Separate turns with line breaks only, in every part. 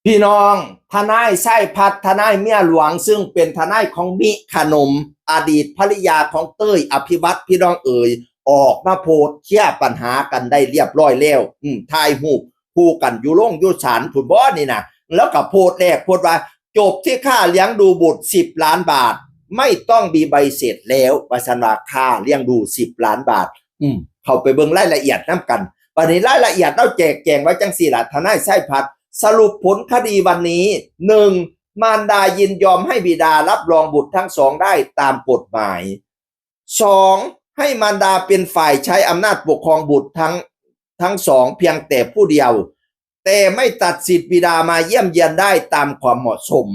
พี่น้องทนายไส้พัดทนายเมียหลวงซึ่งเป็นทนายของมิขนมอดีตภริยาของเต้ยอภิวัตพี่น้องออกมาโพสเคลียร์ปัญหากันได้เรียบร้อยแล้วถ่ายรูปคู่กันอยู่โรงอยู่ศาลฟุตบอลนี่นะแล้วก็โพสแรกโพสว่าจบที่ค่าเลี้ยงดูบุตร10 ล้านบาทไม่ต้องมีใบเสร็จแล้วประชันว่าค่าเลี้ยงดู10 ล้านบาทเข้าไปเบิ่งรายละเอียดน้ำกันวันนี้รายละเอียดเราแจกแจงไว้จังสี่ล่ะทนายไส้พัดสรุปผลคดีวันนี้ 1. มารดายินยอมให้บิดารับรองบุตรทั้งสองได้ตามกฎหมาย 2. ให้มารดาเป็นฝ่ายใช้อำนาจปกครองบุตรทั้งสองเพียงแต่ผู้เดียวแต่ไม่ตัดสิทธิบิดามาเยี่ยมเยียนได้ตามความเหมาะสม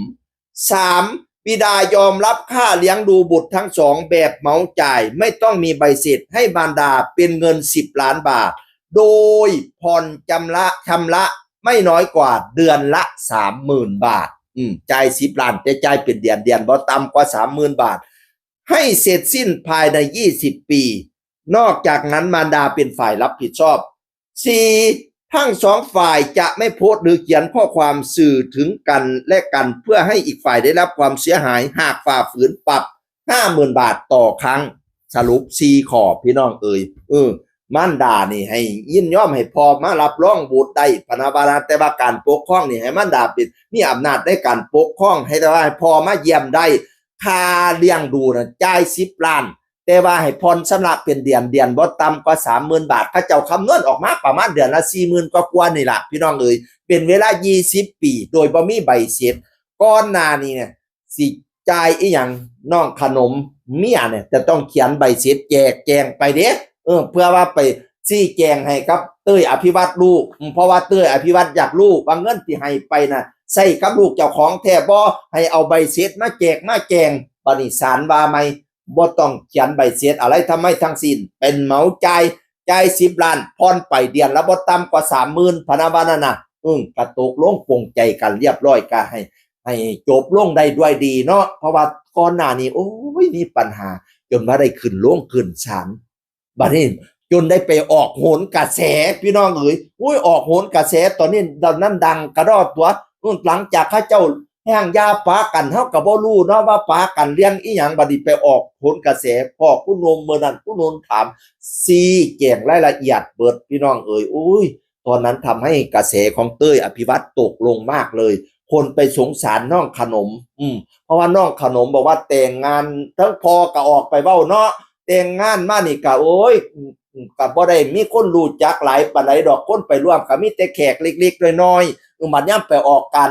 3. บิดายอมรับค่าเลี้ยงดูบุตรทั้งสองแบบเหมาจ่ายไม่ต้องมีใบเสร็จให้มารดาเป็นเงิน10 ล้านบาทโดยผ่อนชำระไม่น้อยกว่าเดือนละ30,000 บาทจ่าย10 ล้านแต่จ่ายเป็นเดือนบ่ต่ำกว่า30,000 บาทให้เสร็จสิ้นภายใน20 ปีนอกจากนั้นมารดาเป็นฝ่ายรับผิดชอบ 4. ทั้งสองฝ่ายจะไม่โพสต์หรือเขียนข้อความสื่อถึงกันและกันเพื่อให้อีกฝ่ายได้รับความเสียหายหากฝ่าฝืนปรับ50,000 บาทต่อครั้งสรุป4ข้อพี่น้องมารดานี่ให้ยินยอมให้พ่อมารับรองบุตรได้พนาบาลแต่ว่าการปกครองนี่ให้มารดาเป็นมีอำนาจในการปกครองให้ได้ว่าพ่อมาเยี่ยมได้ค่าเลี้ยงดูนะจ่าย10 ล้านแต่ว่าให้ผ่อนชำระเป็นเดือนบ่ต่ำกว่า30,000 บาทเขาเจ้าคำนวณออกมาประมาณเดือนละ40,000กว่านี่ล่ะพี่น้องเป็นเวลา20 ปีโดยบ่มีใบเสร็จก่อนหน้านี้เนี่ยสิจ่ายอีหยังน้องขนมเมียเนี่ยจะต้องเขียนใบเสร็จแจงไปเด้เพื่อว่าไปชี้แจงให้กับเต้ยอภิวัตรลูกเพราะว่าเต้ยอภิวัตรอยากลูกว่าเงินที่ให้ไปน่ะใส่กับลูกเจ้าของแท้บ่ให้เอาใบเสร็จมาแจงบัดนี้ศาลว่าไหมบ่ต้องเขียนใบเสร็จอะไรทำไมทั้งสิ้นเป็นเหมาจ่าย10 ล้านผ่อนไปเดือนละบ่ต่ำกว่า30,000พะนะว่านั่นน่ะก็ตกลงปลงใจกันเรียบร้อยก็ให้จบลงได้ด้วยดีเนาะเพราะว่าก่อนหน้านี้โอ้ยมีปัญหาจนมาได้ขึ้นศาลบัดนี้จนได้ไปออกโหนกระแสพี่น้องออกโหนกระแสตอนนี้ตอนนั้นดังกระรอกตัวหลังจากข้าเจ้าแห้งยาปากันเฮาก็บ่รู้เนาะว่าปากันเลี้ยงอีหยังบัดนี้ไปออกโหนกระแสพ่อผู้นมเมื่อนั้นผู้นมถามแจ้งรายละเอียดเบิดพี่น้องตอนนั้นทำให้กระแสของเต้ยอภิวัตรตกลงมากเลยคนไปสงสารน้องขนมเพราะว่าน้องขนมบอกว่าแต่งงานทั้งพอก็ออกไปเว้าเนาะแต่งงานมานี่ก็ก็บ่ได้มีคนรู้จักหลายปานใดดอกคนไปร่วมก็มีแต่แขกเล็กๆน้อยๆบัดยามไปออกงา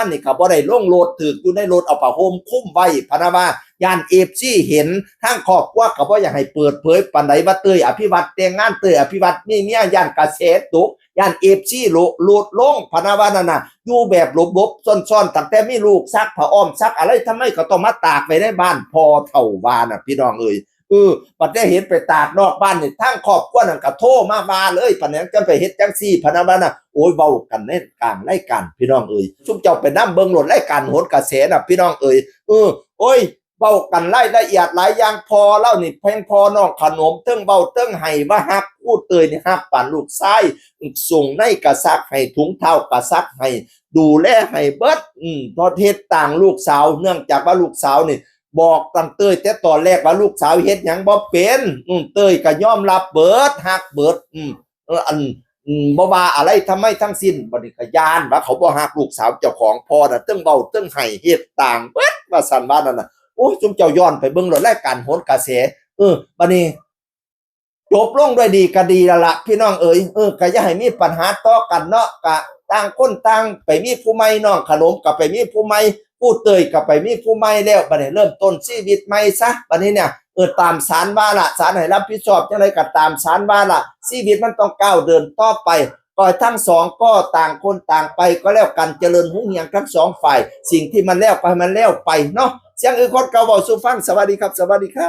นนี่ก็บ่ได้ลงรถถึกอยู่ในรถเอาผ้าห่มคลุมไว้พะนะว่าย่าน FC เห็นทางครอบครัวก็บ่อยากให้เปิดเผยปานใดว่าเต้ยอภิวัตรแต่งงานเต้ยอภิวัตรมีเมียย่านกระแสตกย่าน FC โลดลงพะนะว่านั่นน่ะอยู่แบบหลบๆซ่อนๆตั้งแต่มีลูกซักผ้าอ้อมซักอะไรทำไมก็ต้องมาตากไว้ในบ้านพอเฒ่าบ้านน่ะพี่น้องบัดได้เห็นไปตากนอกบ้านนี่ทั้งครอบครัวนั่นก็โทรมาเลยปานนั้นจังไปเฮ็ดจังซี่พะนะว่าน่ะโอ้ยเว้ากันในกลางรายการพี่น้องซุมเจ้าไปนำเบิ่งโลดรายการโหนกระแสน่ะพี่น้องโอ้ยเว้ากันรายละเอียดหลายอย่างพอเล่านี่แพงพอน้องขนมเทิงเว้าเทิงให้ว่าฮักพูดเตยนี่ฮักปานลูกชายส่งในกระซักให้ถุงเท้ากระซักให้ดูแลให้เบิดพอเฮ็ดต่างลูกสาวเนื่องจากว่าลูกสาวนี่บอกตั้งเต้ยแต่ตอนแรกว่าลูกสาวเฮ็ดหยังบ่เป็นเต้ยก็ยอมรับเบิดฮักเบิดบ่ว่าอะไรทำไมทั้งสิ้นบัดนี้ก็ย้านว่าเขาบ่ฮักลูกสาวเจ้าของพ่อน่ะเทิงเว้าเทิงให้เฮ็ดต่างเบิดว่าซั่นว่านั่นน่ะโอ้ยซุมเจ้าย้อนไปเบิ่งรายการโหนกระแสบัดนี้จบลงด้วยดีก็ดีแล้วล่ะพี่น้องก็อย่าให้มีปัญหาต่อกันเนาะก็ต่างคนต่างไปมีผู้ใหม่น้องขนมก็ไปมีผู้ใหม่ผู้เตยก็ไปมีผู้ใหม่แล้วบัดนี้เริ่มต้นชีวิตใหม่ซะบัดนี้เนี่ยตามศาลว่าล่ะศาลให้รับผิดชอบจังไดก็ตามศาลว่าล่ะชีวิตมันต้องก้าวเดินต่อไปก็ทั้งสองก็ต่างคนต่างไปก็แล้วกันเจริญรุ่งเรืองทั้งสองฝ่ายสิ่งที่มันแล้วก็ให้มันแล้วไปเนาะเสียงคนเก่าเว้าสู่ฟังสวัสดีครับสวัสดีครับ